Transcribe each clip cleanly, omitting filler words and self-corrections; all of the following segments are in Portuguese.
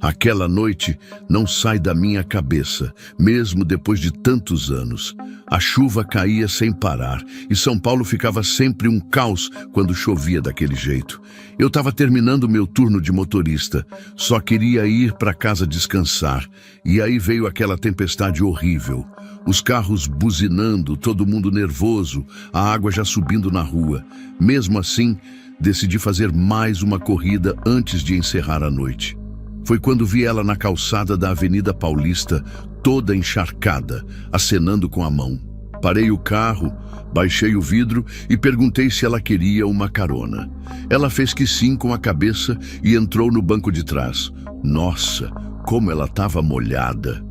Aquela noite não sai da minha cabeça, mesmo depois de tantos anos. A chuva caía sem parar e São Paulo ficava sempre um caos quando chovia daquele jeito. Eu estava terminando meu turno de motorista, só queria ir para casa descansar. E aí veio aquela tempestade horrível. Os carros buzinando, todo mundo nervoso, a água já subindo na rua. Mesmo assim, decidi fazer mais uma corrida antes de encerrar a noite. Foi quando vi ela na calçada da Avenida Paulista, toda encharcada, acenando com a mão. Parei o carro, baixei o vidro e perguntei se ela queria uma carona. Ela fez que sim com a cabeça e entrou no banco de trás. Nossa, como ela estava molhada!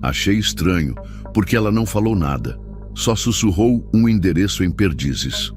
Achei estranho, porque ela não falou nada. Só sussurrou um endereço em Perdizes.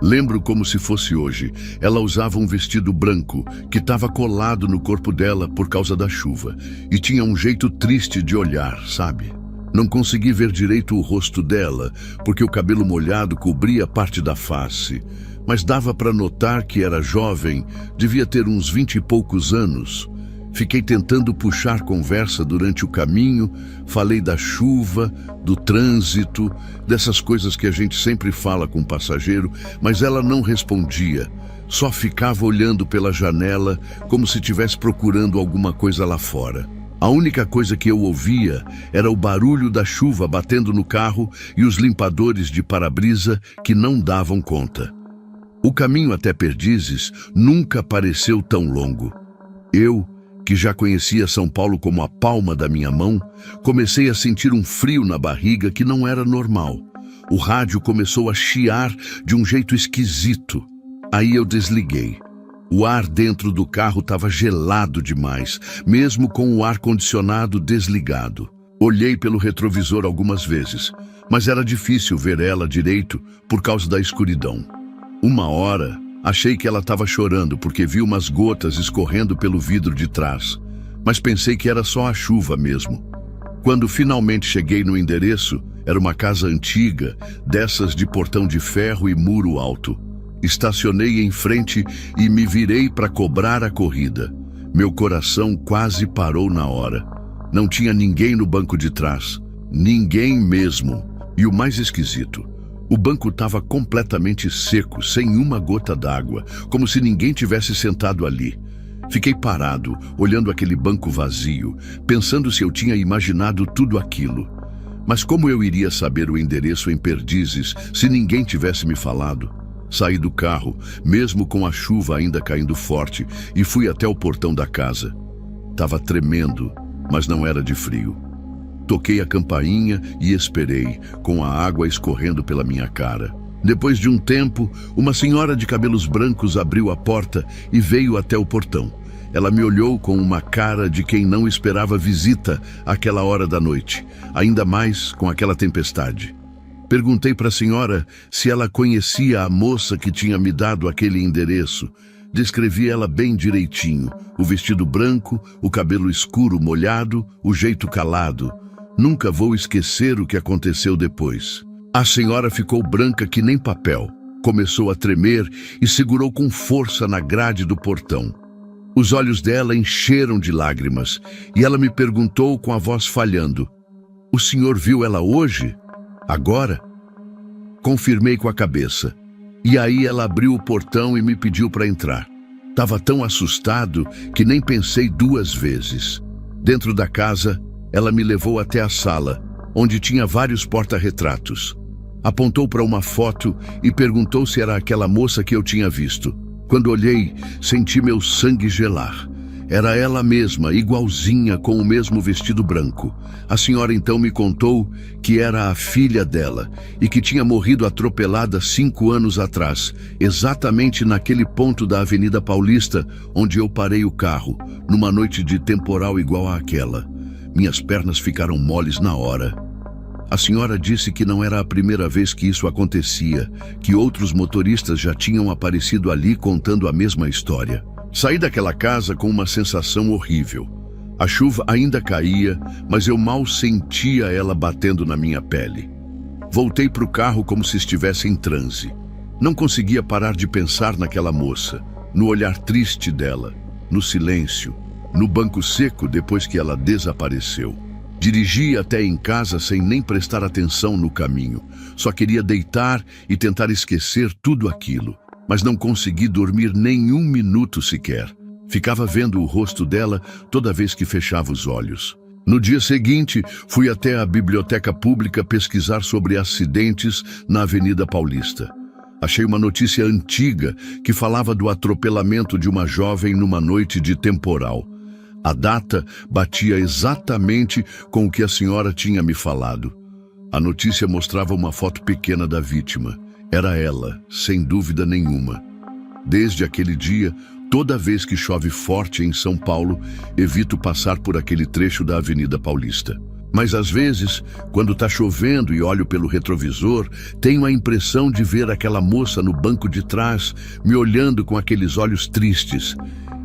Lembro como se fosse hoje. Ela usava um vestido branco que estava colado no corpo dela por causa da chuva. E tinha um jeito triste de olhar, sabe? Não consegui ver direito o rosto dela, porque o cabelo molhado cobria parte da face. Mas dava para notar que era jovem, devia ter uns 20 e poucos anos. Fiquei tentando puxar conversa durante o caminho, falei da chuva, do trânsito, dessas coisas que a gente sempre fala com o passageiro, mas ela não respondia. Só ficava olhando pela janela como se estivesse procurando alguma coisa lá fora. A única coisa que eu ouvia era o barulho da chuva batendo no carro e os limpadores de para-brisa que não davam conta. O caminho até Perdizes nunca pareceu tão longo. Eu, que já conhecia São Paulo como a palma da minha mão, comecei a sentir um frio na barriga que não era normal. O rádio começou a chiar de um jeito esquisito. Aí eu desliguei. O ar dentro do carro estava gelado demais, mesmo com o ar-condicionado desligado. Olhei pelo retrovisor algumas vezes, mas era difícil ver ela direito por causa da escuridão. Uma hora, achei que ela estava chorando porque vi umas gotas escorrendo pelo vidro de trás, mas pensei que era só a chuva mesmo. Quando finalmente cheguei no endereço, era uma casa antiga, dessas de portão de ferro e muro alto. Estacionei em frente e me virei para cobrar a corrida. Meu coração quase parou na hora. Não tinha ninguém no banco de trás. Ninguém mesmo. E o mais esquisito, o banco estava completamente seco, sem uma gota d'água, como se ninguém tivesse sentado ali. Fiquei parado, olhando aquele banco vazio, pensando se eu tinha imaginado tudo aquilo. Mas como eu iria saber o endereço em Perdizes se ninguém tivesse me falado? Saí do carro, mesmo com a chuva ainda caindo forte, e fui até o portão da casa. Estava tremendo, mas não era de frio. Toquei a campainha e esperei, com a água escorrendo pela minha cara. Depois de um tempo, uma senhora de cabelos brancos abriu a porta e veio até o portão. Ela me olhou com uma cara de quem não esperava visita àquela hora da noite, ainda mais com aquela tempestade. Perguntei para a senhora se ela conhecia a moça que tinha me dado aquele endereço. Descrevi ela bem direitinho, o vestido branco, o cabelo escuro molhado, o jeito calado. Nunca vou esquecer o que aconteceu depois. A senhora ficou branca que nem papel, começou a tremer e segurou com força na grade do portão. Os olhos dela encheram de lágrimas e ela me perguntou com a voz falhando: "O senhor viu ela hoje? Agora?" Confirmei com a cabeça. E aí ela abriu o portão e me pediu para entrar. Estava tão assustado que nem pensei duas vezes. Dentro da casa, ela me levou até a sala, onde tinha vários porta-retratos. Apontou para uma foto e perguntou se era aquela moça que eu tinha visto. Quando olhei, senti meu sangue gelar. Era ela mesma, igualzinha, com o mesmo vestido branco. A senhora então me contou que era a filha dela e que tinha morrido atropelada 5 anos atrás, exatamente naquele ponto da Avenida Paulista onde eu parei o carro, numa noite de temporal igual àquela. Minhas pernas ficaram moles na hora. A senhora disse que não era a primeira vez que isso acontecia, que outros motoristas já tinham aparecido ali contando a mesma história. Saí daquela casa com uma sensação horrível. A chuva ainda caía, mas eu mal sentia ela batendo na minha pele. Voltei para o carro como se estivesse em transe. Não conseguia parar de pensar naquela moça, no olhar triste dela, no silêncio, no banco seco depois que ela desapareceu. Dirigi até em casa sem nem prestar atenção no caminho. Só queria deitar e tentar esquecer tudo aquilo. Mas não consegui dormir nem um minuto sequer. Ficava vendo o rosto dela toda vez que fechava os olhos. No dia seguinte, fui até a biblioteca pública pesquisar sobre acidentes na Avenida Paulista. Achei uma notícia antiga que falava do atropelamento de uma jovem numa noite de temporal. A data batia exatamente com o que a senhora tinha me falado. A notícia mostrava uma foto pequena da vítima. Era ela, sem dúvida nenhuma. Desde aquele dia, toda vez que chove forte em São Paulo, evito passar por aquele trecho da Avenida Paulista. Mas às vezes, quando está chovendo e olho pelo retrovisor, tenho a impressão de ver aquela moça no banco de trás, me olhando com aqueles olhos tristes.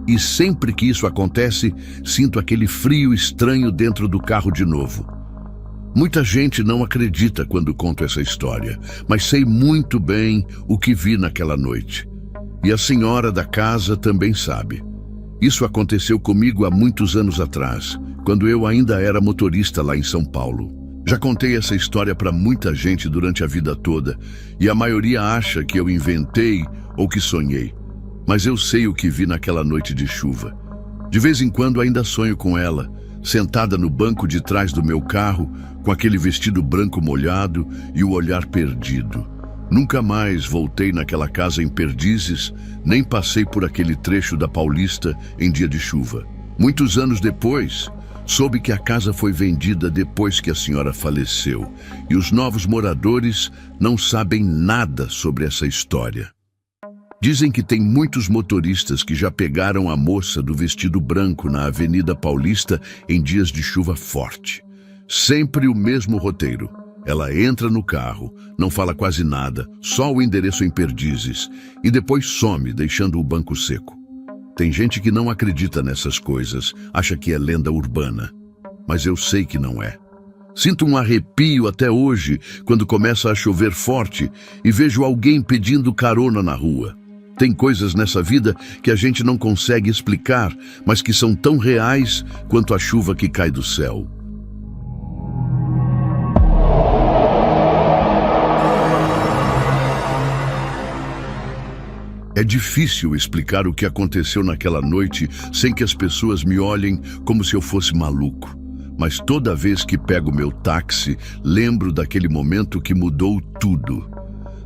E sempre que isso acontece, sinto aquele frio estranho dentro do carro de novo. Muita gente não acredita quando conto essa história, mas sei muito bem o que vi naquela noite. E a senhora da casa também sabe. Isso aconteceu comigo há muitos anos atrás, quando eu ainda era motorista lá em São Paulo. Já contei essa história para muita gente durante a vida toda, e a maioria acha que eu inventei ou que sonhei. Mas eu sei o que vi naquela noite de chuva. De vez em quando ainda sonho com ela, sentada no banco de trás do meu carro, com aquele vestido branco molhado e o olhar perdido. Nunca mais voltei naquela casa em Perdizes, nem passei por aquele trecho da Paulista em dia de chuva. Muitos anos depois, soube que a casa foi vendida depois que a senhora faleceu, e os novos moradores não sabem nada sobre essa história. Dizem que tem muitos motoristas que já pegaram a moça do vestido branco na Avenida Paulista em dias de chuva forte. Sempre o mesmo roteiro. Ela entra no carro, não fala quase nada, só o endereço em Perdizes, e depois some, deixando o banco seco. Tem gente que não acredita nessas coisas, acha que é lenda urbana. Mas eu sei que não é. Sinto um arrepio até hoje, quando começa a chover forte e vejo alguém pedindo carona na rua. Tem coisas nessa vida que a gente não consegue explicar, mas que são tão reais quanto a chuva que cai do céu. É difícil explicar o que aconteceu naquela noite sem que as pessoas me olhem como se eu fosse maluco. Mas toda vez que pego meu táxi, lembro daquele momento que mudou tudo.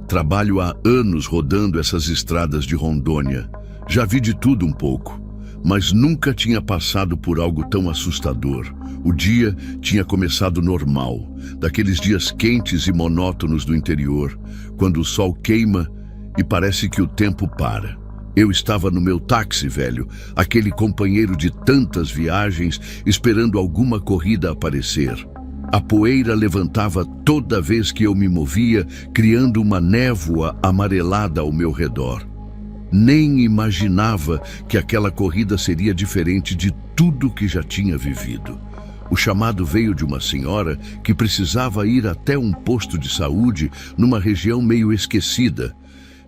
Trabalho há anos rodando essas estradas de Rondônia. Já vi de tudo um pouco, mas nunca tinha passado por algo tão assustador. O dia tinha começado normal, daqueles dias quentes e monótonos do interior, quando o sol queima e parece que o tempo para. Eu estava no meu táxi, velho, aquele companheiro de tantas viagens, esperando alguma corrida aparecer. A poeira levantava toda vez que eu me movia, criando uma névoa amarelada ao meu redor. Nem imaginava que aquela corrida seria diferente de tudo que já tinha vivido. O chamado veio de uma senhora que precisava ir até um posto de saúde numa região meio esquecida.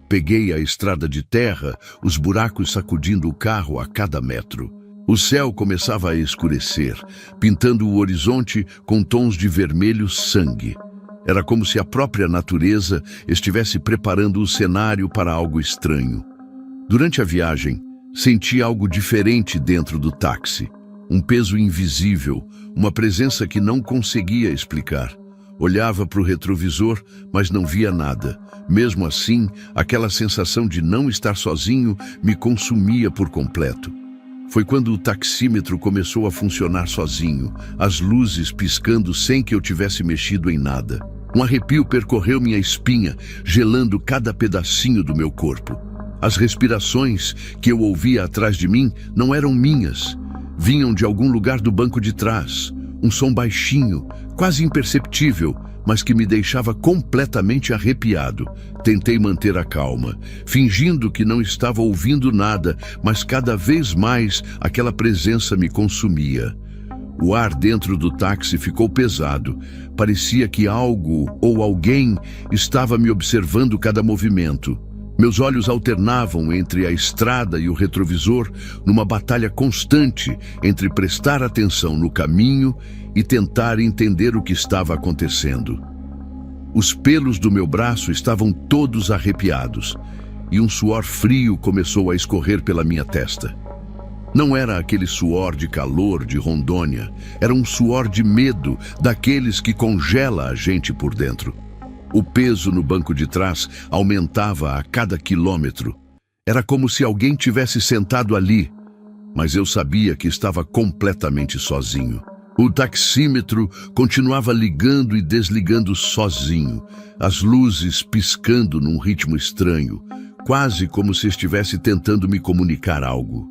Peguei a estrada de terra, os buracos sacudindo o carro a cada metro. O céu começava a escurecer, pintando o horizonte com tons de vermelho sangue. Era como se a própria natureza estivesse preparando o cenário para algo estranho. Durante a viagem, senti algo diferente dentro do táxi. Um peso invisível, uma presença que não conseguia explicar. Olhava para o retrovisor, mas não via nada. Mesmo assim, aquela sensação de não estar sozinho me consumia por completo. Foi quando o taxímetro começou a funcionar sozinho, as luzes piscando sem que eu tivesse mexido em nada. Um arrepio percorreu minha espinha, gelando cada pedacinho do meu corpo. As respirações que eu ouvia atrás de mim não eram minhas. Vinham de algum lugar do banco de trás. Um som baixinho, quase imperceptível, mas que me deixava completamente arrepiado. Tentei manter a calma, fingindo que não estava ouvindo nada, mas cada vez mais aquela presença me consumia. O ar dentro do táxi ficou pesado. Parecia que algo ou alguém estava me observando cada movimento. Meus olhos alternavam entre a estrada e o retrovisor numa batalha constante entre prestar atenção no caminho e tentar entender o que estava acontecendo. Os pelos do meu braço estavam todos arrepiados e um suor frio começou a escorrer pela minha testa. Não era aquele suor de calor de Rondônia, era um suor de medo, daqueles que congela a gente por dentro. O peso no banco de trás aumentava a cada quilômetro. Era como se alguém tivesse sentado ali, mas eu sabia que estava completamente sozinho. O taxímetro continuava ligando e desligando sozinho, as luzes piscando num ritmo estranho, quase como se estivesse tentando me comunicar algo.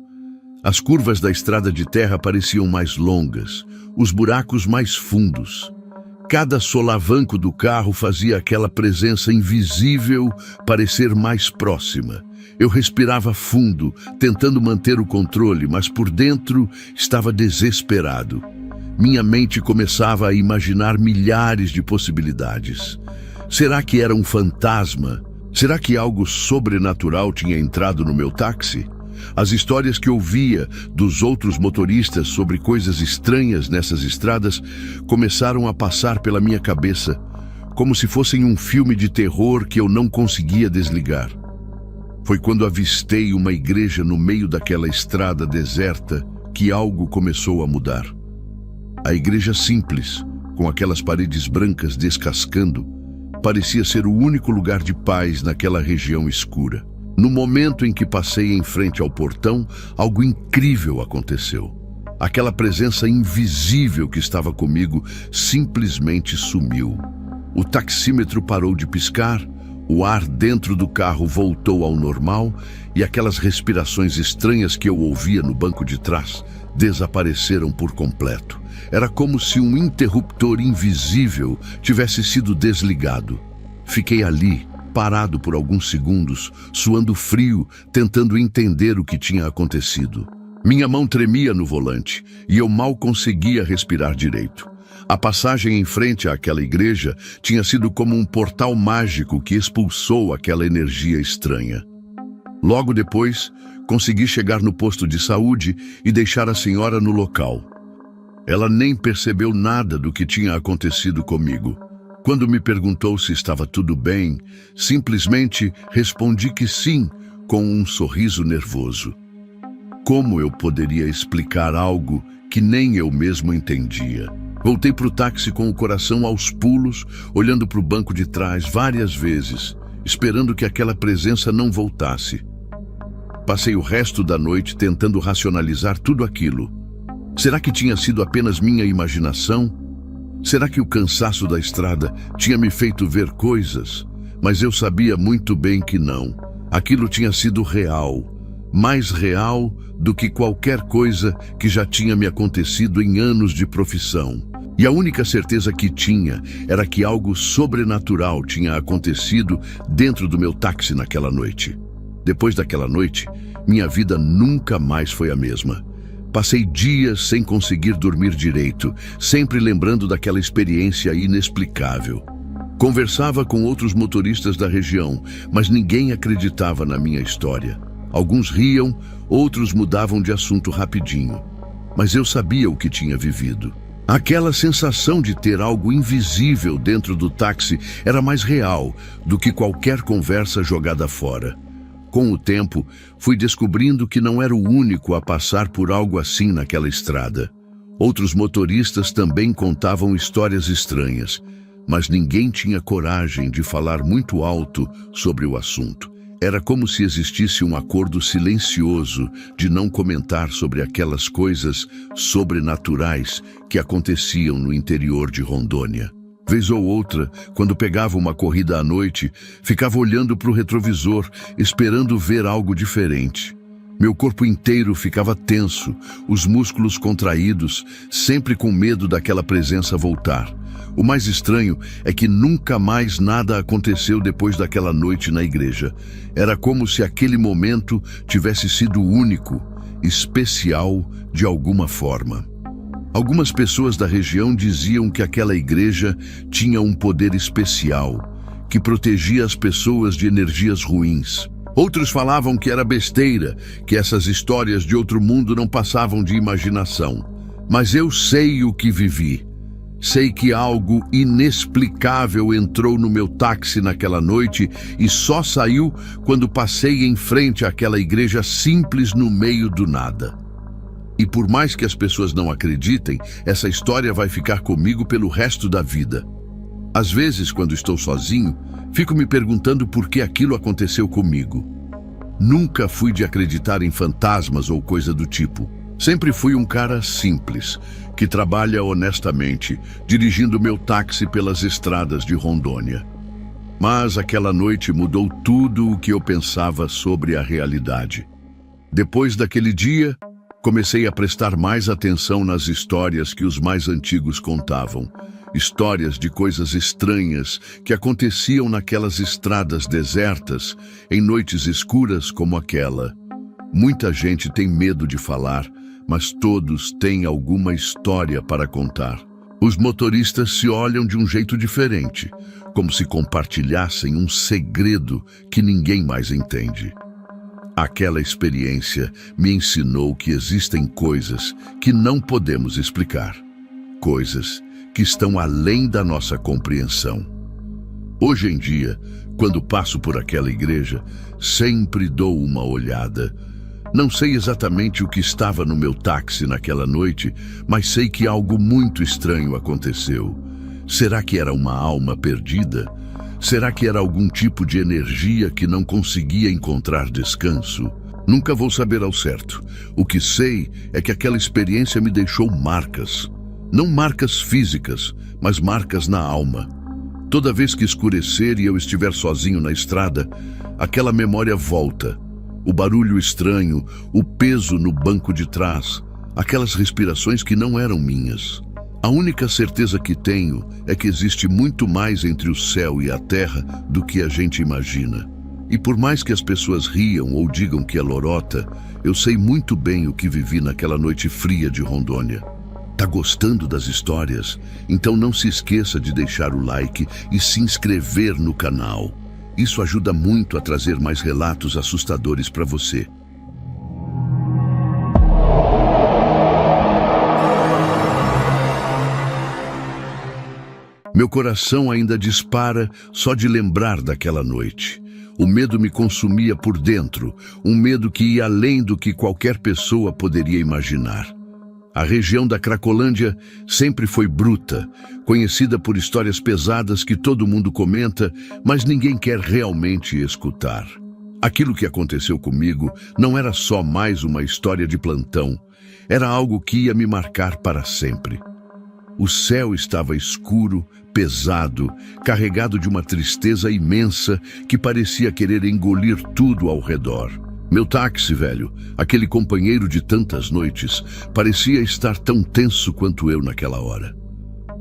As curvas da estrada de terra pareciam mais longas, os buracos mais fundos. Cada solavanco do carro fazia aquela presença invisível parecer mais próxima. Eu respirava fundo, tentando manter o controle, mas por dentro estava desesperado. Minha mente começava a imaginar milhares de possibilidades. Será que era um fantasma? Será que algo sobrenatural tinha entrado no meu táxi? As histórias que ouvia dos outros motoristas sobre coisas estranhas nessas estradas começaram a passar pela minha cabeça, como se fossem um filme de terror que eu não conseguia desligar. Foi quando avistei uma igreja no meio daquela estrada deserta que algo começou a mudar. A igreja simples, com aquelas paredes brancas descascando, parecia ser o único lugar de paz naquela região escura. No momento em que passei em frente ao portão, algo incrível aconteceu. Aquela presença invisível que estava comigo simplesmente sumiu. O taxímetro parou de piscar, o ar dentro do carro voltou ao normal e aquelas respirações estranhas que eu ouvia no banco de trás desapareceram por completo. Era como se um interruptor invisível tivesse sido desligado. Fiquei ali, parado por alguns segundos, suando frio, tentando entender o que tinha acontecido. Minha mão tremia no volante e eu mal conseguia respirar direito. A passagem em frente àquela igreja tinha sido como um portal mágico que expulsou aquela energia estranha. Logo depois, consegui chegar no posto de saúde e deixar a senhora no local. Ela nem percebeu nada do que tinha acontecido comigo. Quando me perguntou se estava tudo bem, simplesmente respondi que sim, com um sorriso nervoso. Como eu poderia explicar algo que nem eu mesmo entendia? Voltei para o táxi com o coração aos pulos, olhando para o banco de trás várias vezes, esperando que aquela presença não voltasse. Passei o resto da noite tentando racionalizar tudo aquilo. Será que tinha sido apenas minha imaginação? Será que o cansaço da estrada tinha me feito ver coisas? Mas eu sabia muito bem que não. Aquilo tinha sido real, mais real do que qualquer coisa que já tinha me acontecido em anos de profissão. E a única certeza que tinha era que algo sobrenatural tinha acontecido dentro do meu táxi naquela noite. Depois daquela noite, minha vida nunca mais foi a mesma. Passei dias sem conseguir dormir direito, sempre lembrando daquela experiência inexplicável. Conversava com outros motoristas da região, mas ninguém acreditava na minha história. Alguns riam, outros mudavam de assunto rapidinho. Mas eu sabia o que tinha vivido. Aquela sensação de ter algo invisível dentro do táxi era mais real do que qualquer conversa jogada fora. Com o tempo, fui descobrindo que não era o único a passar por algo assim naquela estrada. Outros motoristas também contavam histórias estranhas, mas ninguém tinha coragem de falar muito alto sobre o assunto. Era como se existisse um acordo silencioso de não comentar sobre aquelas coisas sobrenaturais que aconteciam no interior de Rondônia. Vez ou outra, quando pegava uma corrida à noite, ficava olhando para o retrovisor, esperando ver algo diferente. Meu corpo inteiro ficava tenso, os músculos contraídos, sempre com medo daquela presença voltar. O mais estranho é que nunca mais nada aconteceu depois daquela noite na igreja. Era como se aquele momento tivesse sido único, especial de alguma forma. Algumas pessoas da região diziam que aquela igreja tinha um poder especial, que protegia as pessoas de energias ruins. Outros falavam que era besteira, que essas histórias de outro mundo não passavam de imaginação. Mas eu sei o que vivi. Sei que algo inexplicável entrou no meu táxi naquela noite e só saiu quando passei em frente àquela igreja simples no meio do nada. E por mais que as pessoas não acreditem, essa história vai ficar comigo pelo resto da vida. Às vezes, quando estou sozinho, fico me perguntando por que aquilo aconteceu comigo. Nunca fui de acreditar em fantasmas ou coisa do tipo. Sempre fui um cara simples, que trabalha honestamente, dirigindo meu táxi pelas estradas de Rondônia. Mas aquela noite mudou tudo o que eu pensava sobre a realidade. Depois daquele dia, comecei a prestar mais atenção nas histórias que os mais antigos contavam. Histórias de coisas estranhas que aconteciam naquelas estradas desertas, em noites escuras como aquela. Muita gente tem medo de falar, mas todos têm alguma história para contar. Os motoristas se olham de um jeito diferente, como se compartilhassem um segredo que ninguém mais entende. Aquela experiência me ensinou que existem coisas que não podemos explicar. Coisas que estão além da nossa compreensão. Hoje em dia, quando passo por aquela igreja, sempre dou uma olhada. Não sei exatamente o que estava no meu táxi naquela noite, mas sei que algo muito estranho aconteceu. Será que era uma alma perdida? Será que era algum tipo de energia que não conseguia encontrar descanso? Nunca vou saber ao certo. O que sei é que aquela experiência me deixou marcas. Não marcas físicas, mas marcas na alma. Toda vez que escurecer e eu estiver sozinho na estrada, aquela memória volta. O barulho estranho, o peso no banco de trás, aquelas respirações que não eram minhas. A única certeza que tenho é que existe muito mais entre o céu e a terra do que a gente imagina. E por mais que as pessoas riam ou digam que é lorota, eu sei muito bem o que vivi naquela noite fria de Rondônia. Tá gostando das histórias? Então não se esqueça de deixar o like e se inscrever no canal. Isso ajuda muito a trazer mais relatos assustadores para você. Meu coração ainda dispara só de lembrar daquela noite. O medo me consumia por dentro, um medo que ia além do que qualquer pessoa poderia imaginar. A região da Cracolândia sempre foi bruta, conhecida por histórias pesadas que todo mundo comenta, mas ninguém quer realmente escutar. Aquilo que aconteceu comigo não era só mais uma história de plantão, era algo que ia me marcar para sempre. O céu estava escuro, pesado, carregado de uma tristeza imensa que parecia querer engolir tudo ao redor. Meu táxi, velho, aquele companheiro de tantas noites, parecia estar tão tenso quanto eu naquela hora.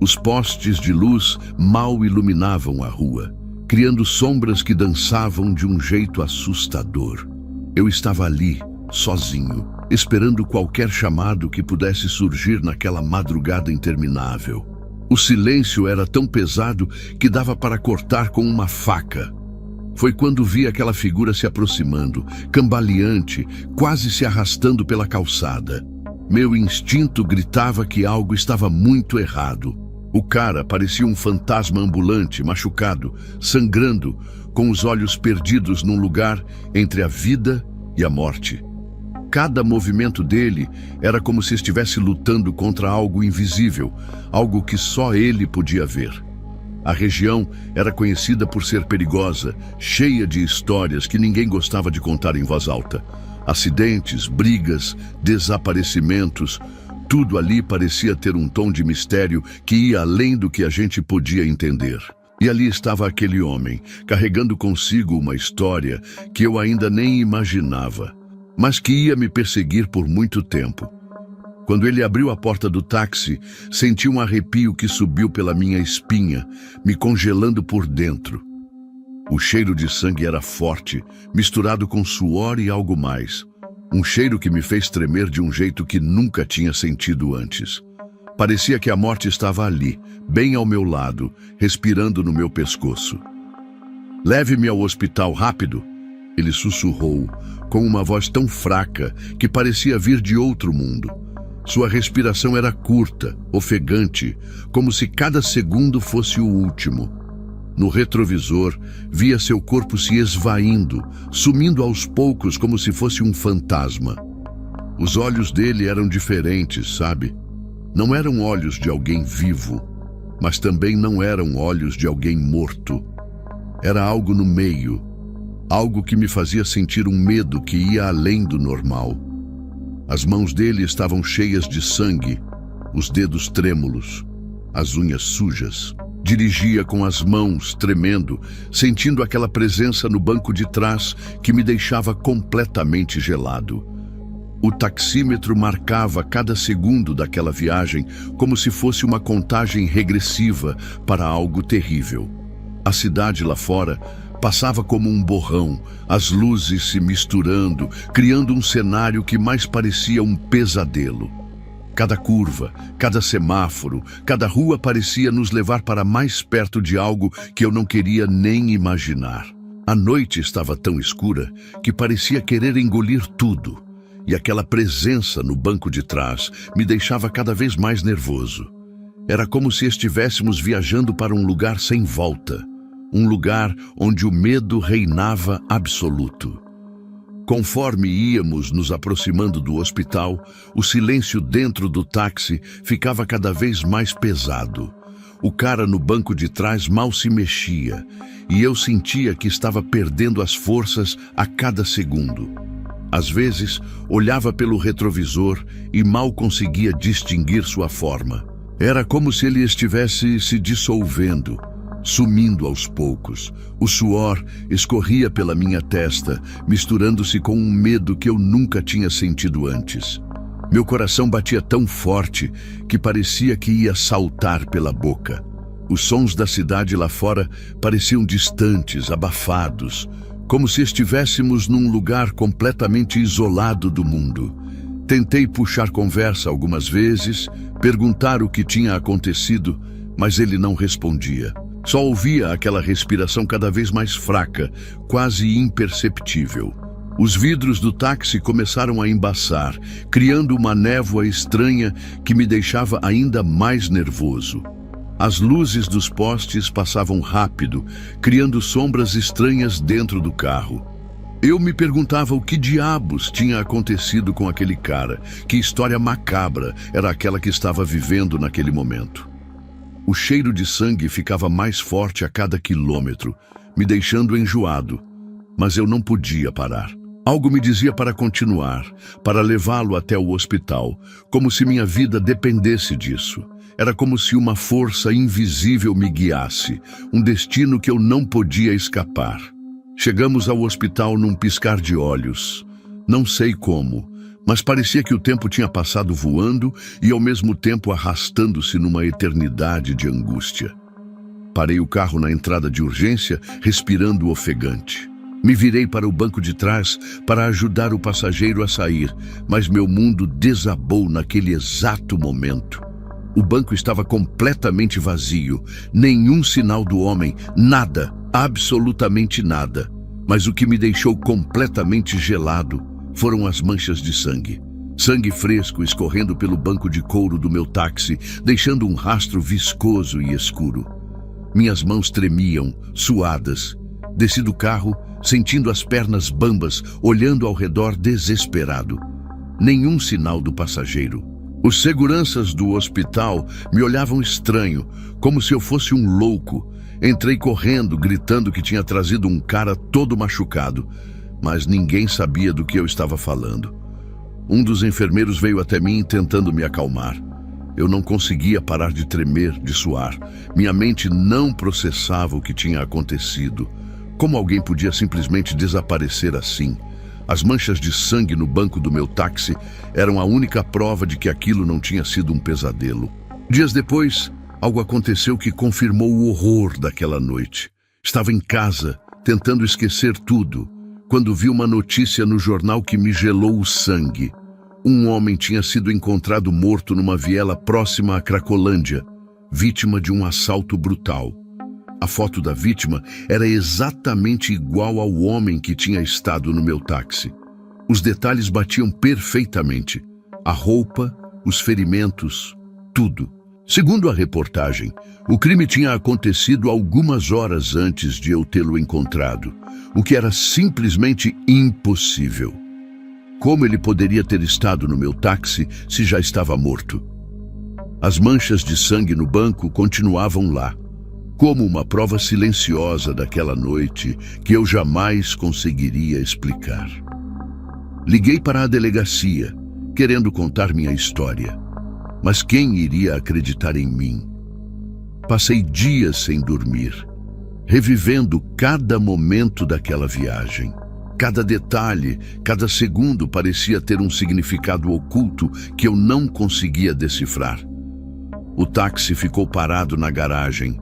Os postes de luz mal iluminavam a rua, criando sombras que dançavam de um jeito assustador. Eu estava ali, sozinho, esperando qualquer chamado que pudesse surgir naquela madrugada interminável. O silêncio era tão pesado que dava para cortar com uma faca. Foi quando vi aquela figura se aproximando, cambaleante, quase se arrastando pela calçada. Meu instinto gritava que algo estava muito errado. O cara parecia um fantasma ambulante, machucado, sangrando, com os olhos perdidos num lugar entre a vida e a morte. Cada movimento dele era como se estivesse lutando contra algo invisível, algo que só ele podia ver. A região era conhecida por ser perigosa, cheia de histórias que ninguém gostava de contar em voz alta. Acidentes, brigas, desaparecimentos, tudo ali parecia ter um tom de mistério que ia além do que a gente podia entender. E ali estava aquele homem, carregando consigo uma história que eu ainda nem imaginava, mas que ia me perseguir por muito tempo. Quando ele abriu a porta do táxi, senti um arrepio que subiu pela minha espinha, me congelando por dentro. O cheiro de sangue era forte, misturado com suor e algo mais. Um cheiro que me fez tremer de um jeito que nunca tinha sentido antes. Parecia que a morte estava ali, bem ao meu lado, respirando no meu pescoço. "Leve-me ao hospital rápido", ele sussurrou, com uma voz tão fraca que parecia vir de outro mundo. Sua respiração era curta, ofegante, como se cada segundo fosse o último. No retrovisor, via seu corpo se esvaindo, sumindo aos poucos como se fosse um fantasma. Os olhos dele eram diferentes, sabe? Não eram olhos de alguém vivo, mas também não eram olhos de alguém morto. Era algo no meio, algo que me fazia sentir um medo que ia além do normal. As mãos dele estavam cheias de sangue, os dedos trêmulos, as unhas sujas. Dirigia com as mãos, tremendo, sentindo aquela presença no banco de trás que me deixava completamente gelado. O taxímetro marcava cada segundo daquela viagem como se fosse uma contagem regressiva para algo terrível. A cidade lá fora passava como um borrão, as luzes se misturando, criando um cenário que mais parecia um pesadelo. Cada curva, cada semáforo, cada rua parecia nos levar para mais perto de algo que eu não queria nem imaginar. A noite estava tão escura que parecia querer engolir tudo, e aquela presença no banco de trás me deixava cada vez mais nervoso. Era como se estivéssemos viajando para um lugar sem volta. Um lugar onde o medo reinava absoluto. Conforme íamos nos aproximando do hospital, o silêncio dentro do táxi ficava cada vez mais pesado. O cara no banco de trás mal se mexia, e eu sentia que estava perdendo as forças a cada segundo. Às vezes, olhava pelo retrovisor e mal conseguia distinguir sua forma. Era como se ele estivesse se dissolvendo, sumindo aos poucos. O suor escorria pela minha testa, misturando-se com um medo que eu nunca tinha sentido antes. Meu coração batia tão forte que parecia que ia saltar pela boca. Os sons da cidade lá fora pareciam distantes, abafados, como se estivéssemos num lugar completamente isolado do mundo. Tentei puxar conversa algumas vezes, perguntar o que tinha acontecido, mas ele não respondia. Só ouvia aquela respiração cada vez mais fraca, quase imperceptível. Os vidros do táxi começaram a embaçar, criando uma névoa estranha que me deixava ainda mais nervoso. As luzes dos postes passavam rápido, criando sombras estranhas dentro do carro. Eu me perguntava o que diabos tinha acontecido com aquele cara, que história macabra era aquela que estava vivendo naquele momento. O cheiro de sangue ficava mais forte a cada quilômetro, me deixando enjoado, mas eu não podia parar. Algo me dizia para continuar, para levá-lo até o hospital, como se minha vida dependesse disso. Era como se uma força invisível me guiasse, um destino que eu não podia escapar. Chegamos ao hospital num piscar de olhos. Não sei como, mas parecia que o tempo tinha passado voando e ao mesmo tempo arrastando-se numa eternidade de angústia. Parei o carro na entrada de urgência, respirando ofegante. Me virei para o banco de trás para ajudar o passageiro a sair, mas meu mundo desabou naquele exato momento. O banco estava completamente vazio, nenhum sinal do homem, nada, absolutamente nada. Mas o que me deixou completamente gelado foram as manchas de sangue. Sangue fresco escorrendo pelo banco de couro do meu táxi, deixando um rastro viscoso e escuro. Minhas mãos tremiam, suadas. Desci do carro, sentindo as pernas bambas, olhando ao redor desesperado. Nenhum sinal do passageiro. Os seguranças do hospital me olhavam estranho, como se eu fosse um louco. Entrei correndo, gritando que tinha trazido um cara todo machucado, mas ninguém sabia do que eu estava falando. Um dos enfermeiros veio até mim tentando me acalmar. Eu não conseguia parar de tremer, de suar. Minha mente não processava o que tinha acontecido. Como alguém podia simplesmente desaparecer assim? As manchas de sangue no banco do meu táxi eram a única prova de que aquilo não tinha sido um pesadelo. Dias depois, algo aconteceu que confirmou o horror daquela noite. Estava em casa, tentando esquecer tudo, quando vi uma notícia no jornal que me gelou o sangue. Um homem tinha sido encontrado morto numa viela próxima à Cracolândia, vítima de um assalto brutal. A foto da vítima era exatamente igual ao homem que tinha estado no meu táxi. Os detalhes batiam perfeitamente. A roupa, os ferimentos, tudo. Segundo a reportagem, o crime tinha acontecido algumas horas antes de eu tê-lo encontrado, o que era simplesmente impossível. Como ele poderia ter estado no meu táxi se já estava morto? As manchas de sangue no banco continuavam lá, como uma prova silenciosa daquela noite que eu jamais conseguiria explicar. Liguei para a delegacia, querendo contar minha história. Mas quem iria acreditar em mim? Passei dias sem dormir, revivendo cada momento daquela viagem. Cada detalhe, cada segundo parecia ter um significado oculto que eu não conseguia decifrar. O táxi ficou parado na garagem.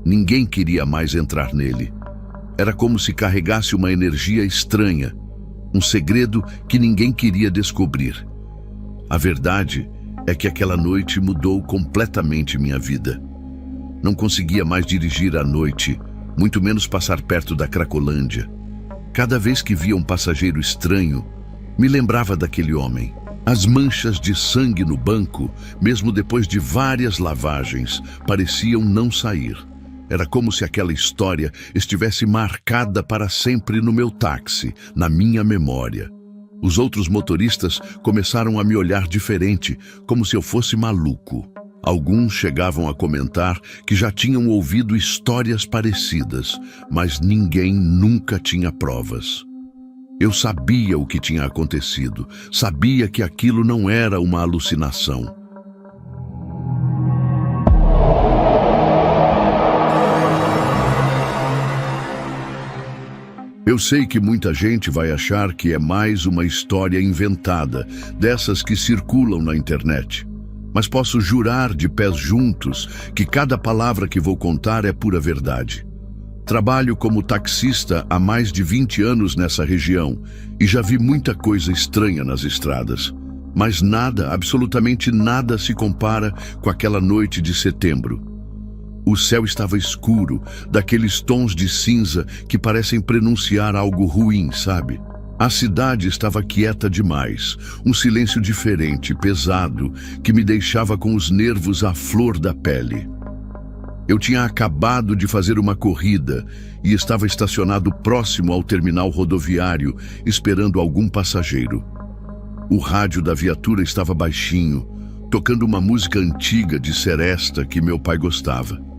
Ninguém queria mais entrar nele. Era como se carregasse uma energia estranha, um segredo que ninguém queria descobrir. A verdade é que aquela noite mudou completamente minha vida. Não conseguia mais dirigir à noite, muito menos passar perto da Cracolândia. Cada vez que via um passageiro estranho, me lembrava daquele homem. As manchas de sangue no banco, mesmo depois de várias lavagens, pareciam não sair. Era como se aquela história estivesse marcada para sempre no meu táxi, na minha memória. Os outros motoristas começaram a me olhar diferente, como se eu fosse maluco. Alguns chegavam a comentar que já tinham ouvido histórias parecidas, mas ninguém nunca tinha provas. Eu sabia o que tinha acontecido, sabia que aquilo não era uma alucinação. Eu sei que muita gente vai achar que é mais uma história inventada, dessas que circulam na internet. Mas posso jurar de pés juntos que cada palavra que vou contar é pura verdade. Trabalho como taxista há mais de 20 anos nessa região e já vi muita coisa estranha nas estradas. Mas nada, absolutamente nada se compara com aquela noite de setembro. O céu estava escuro, daqueles tons de cinza que parecem prenunciar algo ruim, sabe? A cidade estava quieta demais, um silêncio diferente, pesado, que me deixava com os nervos à flor da pele. Eu tinha acabado de fazer uma corrida e estava estacionado próximo ao terminal rodoviário, esperando algum passageiro. O rádio da viatura estava baixinho, tocando uma música antiga de Seresta que meu pai gostava.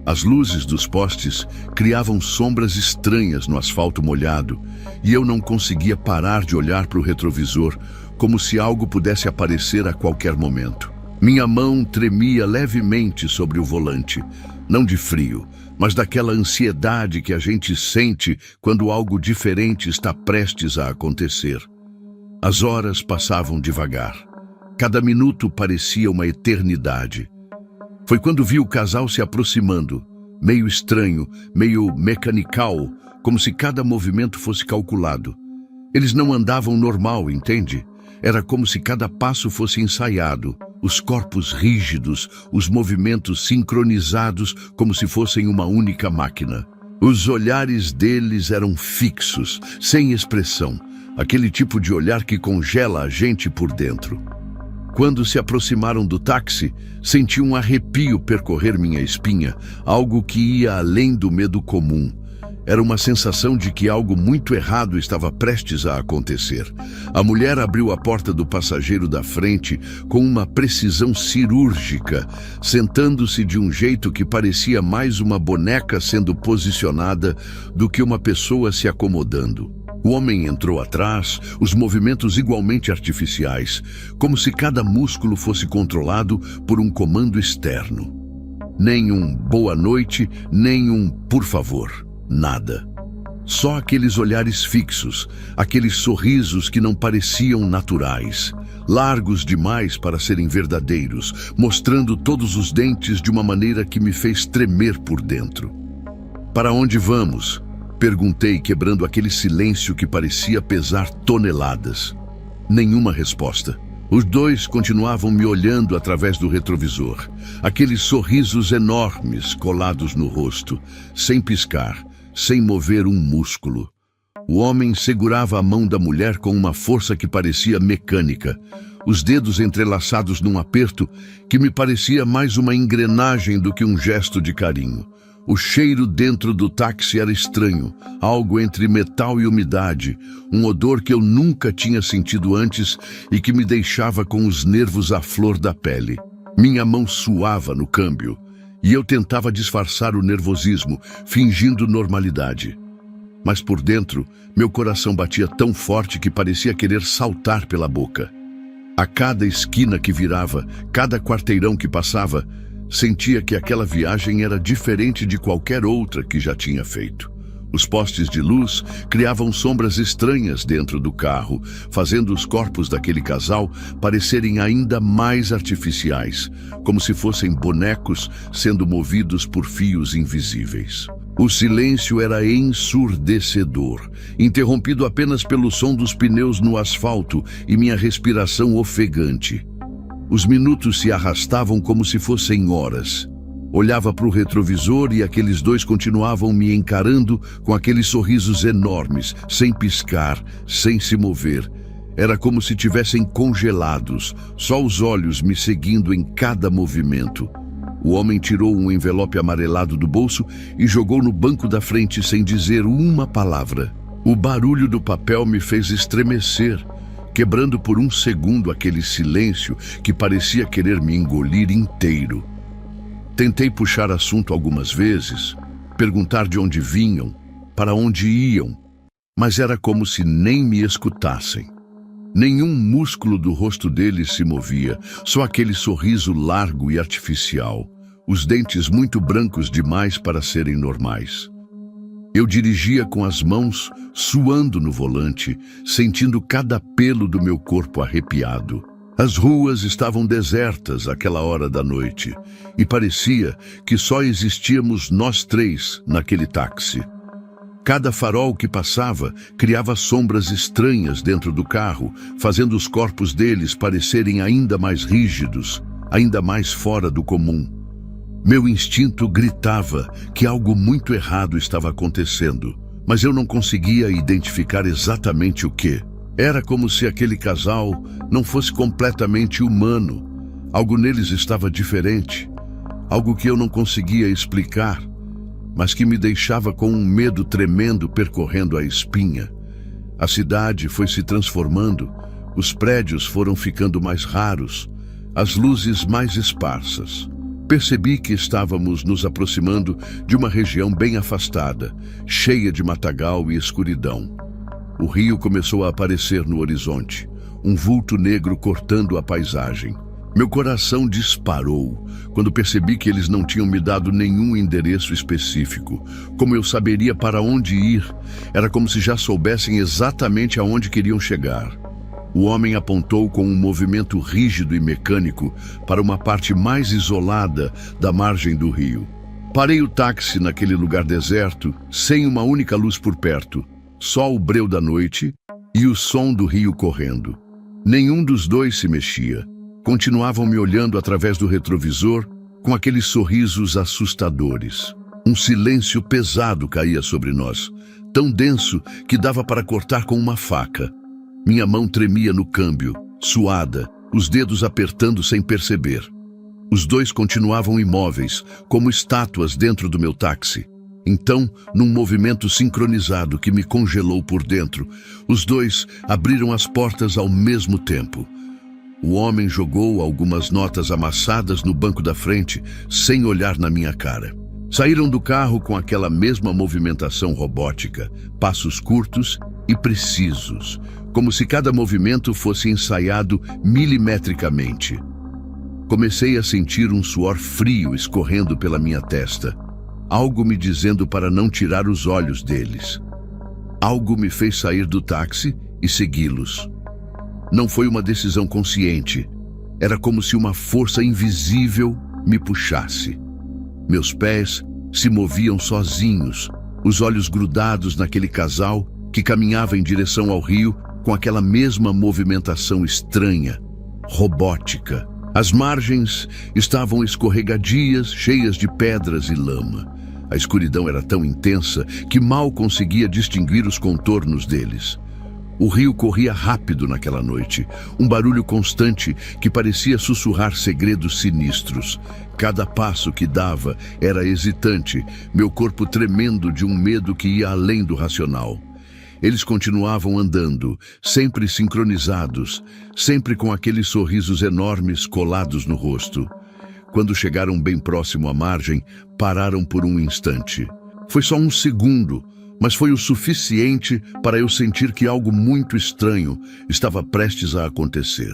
As luzes dos postes criavam sombras estranhas no asfalto molhado e eu não conseguia parar de olhar para o retrovisor, como se algo pudesse aparecer a qualquer momento. Minha mão tremia levemente sobre o volante, não de frio, mas daquela ansiedade que a gente sente quando algo diferente está prestes a acontecer. As horas passavam devagar. Cada minuto parecia uma eternidade. Foi quando vi o casal se aproximando, meio estranho, meio mecanical, como se cada movimento fosse calculado. Eles não andavam normal, entende? Era como se cada passo fosse ensaiado, os corpos rígidos, os movimentos sincronizados como se fossem uma única máquina. Os olhares deles eram fixos, sem expressão, aquele tipo de olhar que congela a gente por dentro. Quando se aproximaram do táxi, senti um arrepio percorrer minha espinha, algo que ia além do medo comum. Era uma sensação de que algo muito errado estava prestes a acontecer. A mulher abriu a porta do passageiro da frente com uma precisão cirúrgica, sentando-se de um jeito que parecia mais uma boneca sendo posicionada do que uma pessoa se acomodando. O homem entrou atrás, os movimentos igualmente artificiais, como se cada músculo fosse controlado por um comando externo. Nem um boa noite, nem um por favor, nada. Só aqueles olhares fixos, aqueles sorrisos que não pareciam naturais, largos demais para serem verdadeiros, mostrando todos os dentes de uma maneira que me fez tremer por dentro. Para onde vamos? Perguntei, quebrando aquele silêncio que parecia pesar toneladas. Nenhuma resposta. Os dois continuavam me olhando através do retrovisor, aqueles sorrisos enormes colados no rosto, sem piscar, sem mover um músculo. O homem segurava a mão da mulher com uma força que parecia mecânica, os dedos entrelaçados num aperto que me parecia mais uma engrenagem do que um gesto de carinho. O cheiro dentro do táxi era estranho, algo entre metal e umidade, um odor que eu nunca tinha sentido antes e que me deixava com os nervos à flor da pele. Minha mão suava no câmbio e eu tentava disfarçar o nervosismo, fingindo normalidade. Mas por dentro, meu coração batia tão forte que parecia querer saltar pela boca. A cada esquina que virava, cada quarteirão que passava, sentia que aquela viagem era diferente de qualquer outra que já tinha feito. Os postes de luz criavam sombras estranhas dentro do carro, fazendo os corpos daquele casal parecerem ainda mais artificiais, como se fossem bonecos sendo movidos por fios invisíveis. O silêncio era ensurdecedor, interrompido apenas pelo som dos pneus no asfalto e minha respiração ofegante. Os minutos se arrastavam como se fossem horas. Olhava para o retrovisor e aqueles dois continuavam me encarando com aqueles sorrisos enormes, sem piscar, sem se mover. Era como se tivessem congelados, só os olhos me seguindo em cada movimento. O homem tirou um envelope amarelado do bolso e jogou no banco da frente sem dizer uma palavra. O barulho do papel me fez estremecer, quebrando por um segundo aquele silêncio que parecia querer me engolir inteiro. Tentei puxar assunto algumas vezes, perguntar de onde vinham, para onde iam, mas era como se nem me escutassem. Nenhum músculo do rosto deles se movia, só aquele sorriso largo e artificial, os dentes muito brancos demais para serem normais. Eu dirigia com as mãos, suando no volante, sentindo cada pelo do meu corpo arrepiado. As ruas estavam desertas àquela hora da noite, e parecia que só existíamos nós três naquele táxi. Cada farol que passava criava sombras estranhas dentro do carro, fazendo os corpos deles parecerem ainda mais rígidos, ainda mais fora do comum. Meu instinto gritava que algo muito errado estava acontecendo, mas eu não conseguia identificar exatamente o que. Era como se aquele casal não fosse completamente humano. Algo neles estava diferente, algo que eu não conseguia explicar, mas que me deixava com um medo tremendo percorrendo a espinha. A cidade foi se transformando, os prédios foram ficando mais raros, as luzes mais esparsas. Percebi que estávamos nos aproximando de uma região bem afastada, cheia de matagal e escuridão. O rio começou a aparecer no horizonte, um vulto negro cortando a paisagem. Meu coração disparou quando percebi que eles não tinham me dado nenhum endereço específico. Como eu saberia para onde ir? Era como se já soubessem exatamente aonde queriam chegar. O homem apontou com um movimento rígido e mecânico para uma parte mais isolada da margem do rio. Parei o táxi naquele lugar deserto, sem uma única luz por perto, só o breu da noite e o som do rio correndo. Nenhum dos dois se mexia. Continuavam me olhando através do retrovisor com aqueles sorrisos assustadores. Um silêncio pesado caía sobre nós, tão denso que dava para cortar com uma faca. Minha mão tremia no câmbio, suada, os dedos apertando sem perceber. Os dois continuavam imóveis, como estátuas dentro do meu táxi. Então, num movimento sincronizado que me congelou por dentro, os dois abriram as portas ao mesmo tempo. O homem jogou algumas notas amassadas no banco da frente, sem olhar na minha cara. Saíram do carro com aquela mesma movimentação robótica, passos curtos e precisos, como se cada movimento fosse ensaiado milimetricamente. Comecei a sentir um suor frio escorrendo pela minha testa, algo me dizendo para não tirar os olhos deles. Algo me fez sair do táxi e segui-los. Não foi uma decisão consciente. Era como se uma força invisível me puxasse. Meus pés se moviam sozinhos, os olhos grudados naquele casal que caminhava em direção ao rio com aquela mesma movimentação estranha, robótica. As margens estavam escorregadias, cheias de pedras e lama. A escuridão era tão intensa que mal conseguia distinguir os contornos deles. O rio corria rápido naquela noite, um barulho constante que parecia sussurrar segredos sinistros. Cada passo que dava era hesitante, meu corpo tremendo de um medo que ia além do racional. Eles continuavam andando, sempre sincronizados, sempre com aqueles sorrisos enormes colados no rosto. Quando chegaram bem próximo à margem, pararam por um instante. Foi só um segundo, mas foi o suficiente para eu sentir que algo muito estranho estava prestes a acontecer.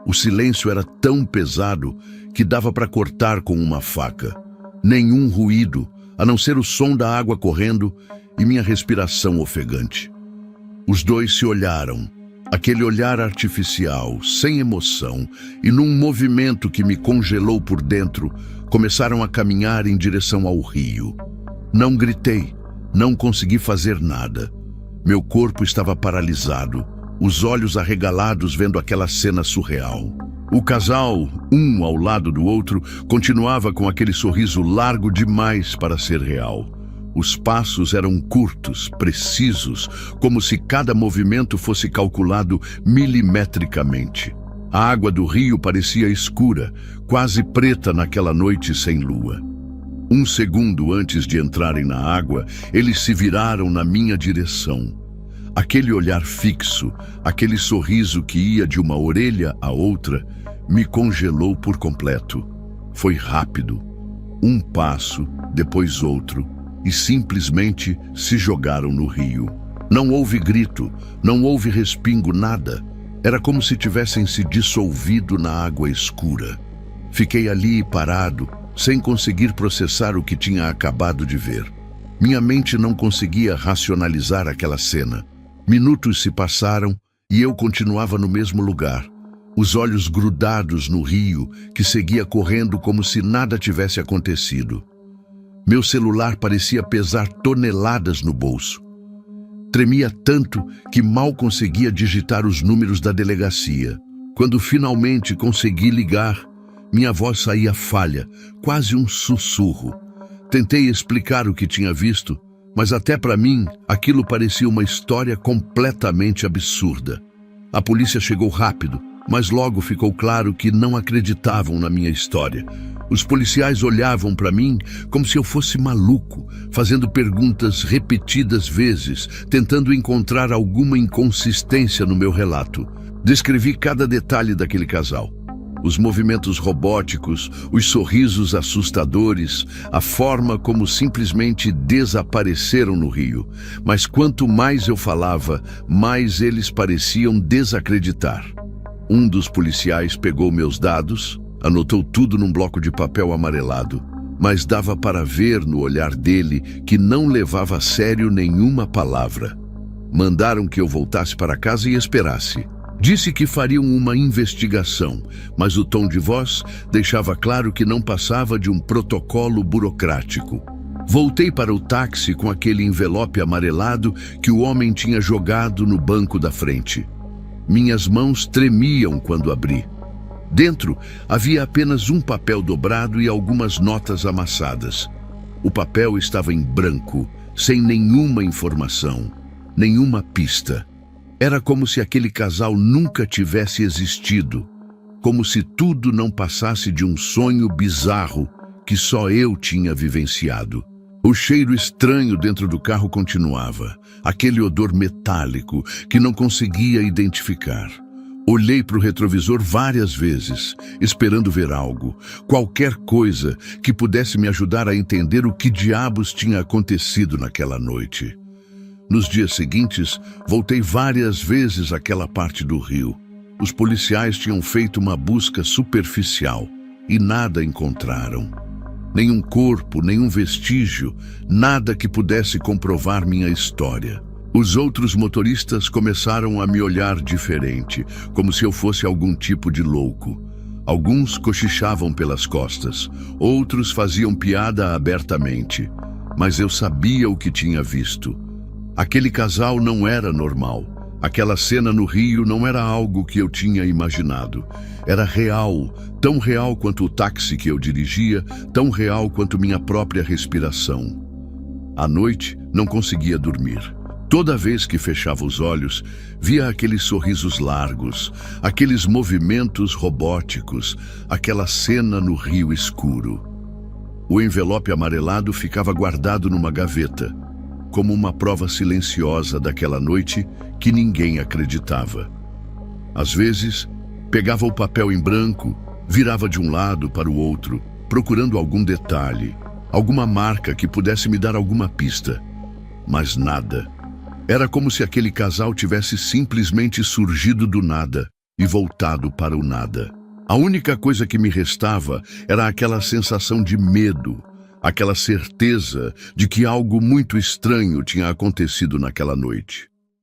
O silêncio era tão pesado que dava para cortar com uma faca. Nenhum ruído, a não ser o som da água correndo e minha respiração ofegante. Os dois se olharam, aquele olhar artificial, sem emoção, e num movimento que me congelou por dentro, começaram a caminhar em direção ao rio. Não gritei, não consegui fazer nada. Meu corpo estava paralisado, os olhos arregalados vendo aquela cena surreal. O casal, um ao lado do outro, continuava com aquele sorriso largo demais para ser real. Os passos eram curtos, precisos, como se cada movimento fosse calculado milimetricamente. A água do rio parecia escura, quase preta naquela noite sem lua. Um segundo antes de entrarem na água, eles se viraram na minha direção. Aquele olhar fixo, aquele sorriso que ia de uma orelha à outra, me congelou por completo. Foi rápido. Um passo, depois outro, e simplesmente se jogaram no rio. Não houve grito, não houve respingo, nada. Era como se tivessem se dissolvido na água escura. Fiquei ali parado, sem conseguir processar o que tinha acabado de ver. Minha mente não conseguia racionalizar aquela cena. Minutos se passaram e eu continuava no mesmo lugar, os olhos grudados no rio que seguia correndo como se nada tivesse acontecido. Meu celular parecia pesar toneladas no bolso. Tremia tanto que mal conseguia digitar os números da delegacia. Quando finalmente consegui ligar, minha voz saía falha, quase um sussurro. Tentei explicar o que tinha visto, mas até para mim aquilo parecia uma história completamente absurda. A polícia chegou rápido, mas logo ficou claro que não acreditavam na minha história. Os policiais olhavam para mim como se eu fosse maluco, fazendo perguntas repetidas vezes, tentando encontrar alguma inconsistência no meu relato. Descrevi cada detalhe daquele casal. Os movimentos robóticos, os sorrisos assustadores, a forma como simplesmente desapareceram no rio. Mas quanto mais eu falava, mais eles pareciam desacreditar. Um dos policiais pegou meus dados, anotou tudo num bloco de papel amarelado, mas dava para ver no olhar dele que não levava a sério nenhuma palavra. Mandaram que eu voltasse para casa e esperasse. Disse que fariam uma investigação, mas o tom de voz deixava claro que não passava de um protocolo burocrático. Voltei para o táxi com aquele envelope amarelado que o homem tinha jogado no banco da frente. Minhas mãos tremiam quando abri. Dentro havia apenas um papel dobrado e algumas notas amassadas. O papel estava em branco, sem nenhuma informação, nenhuma pista. Era como se aquele casal nunca tivesse existido, como se tudo não passasse de um sonho bizarro que só eu tinha vivenciado. O cheiro estranho dentro do carro continuava, aquele odor metálico que não conseguia identificar. Olhei para o retrovisor várias vezes, esperando ver algo, qualquer coisa que pudesse me ajudar a entender o que diabos tinha acontecido naquela noite. Nos dias seguintes, voltei várias vezes àquela parte do rio. Os policiais tinham feito uma busca superficial e nada encontraram. Nenhum corpo, nenhum vestígio, nada que pudesse comprovar minha história. Os outros motoristas começaram a me olhar diferente, como se eu fosse algum tipo de louco. Alguns cochichavam pelas costas, outros faziam piada abertamente. Mas eu sabia o que tinha visto. Aquele casal não era normal. Aquela cena no rio não era algo que eu tinha imaginado. Era real, tão real quanto o táxi que eu dirigia, tão real quanto minha própria respiração. À noite, não conseguia dormir. Toda vez que fechava os olhos, via aqueles sorrisos largos, aqueles movimentos robóticos, aquela cena no rio escuro. O envelope amarelado ficava guardado numa gaveta, como uma prova silenciosa daquela noite que ninguém acreditava. Às vezes, pegava o papel em branco, virava de um lado para o outro, procurando algum detalhe, alguma marca que pudesse me dar alguma pista. Mas nada. Era como se aquele casal tivesse simplesmente surgido do nada e voltado para o nada. A única coisa que me restava era aquela sensação de medo, aquela certeza de que algo muito estranho tinha acontecido naquela noite.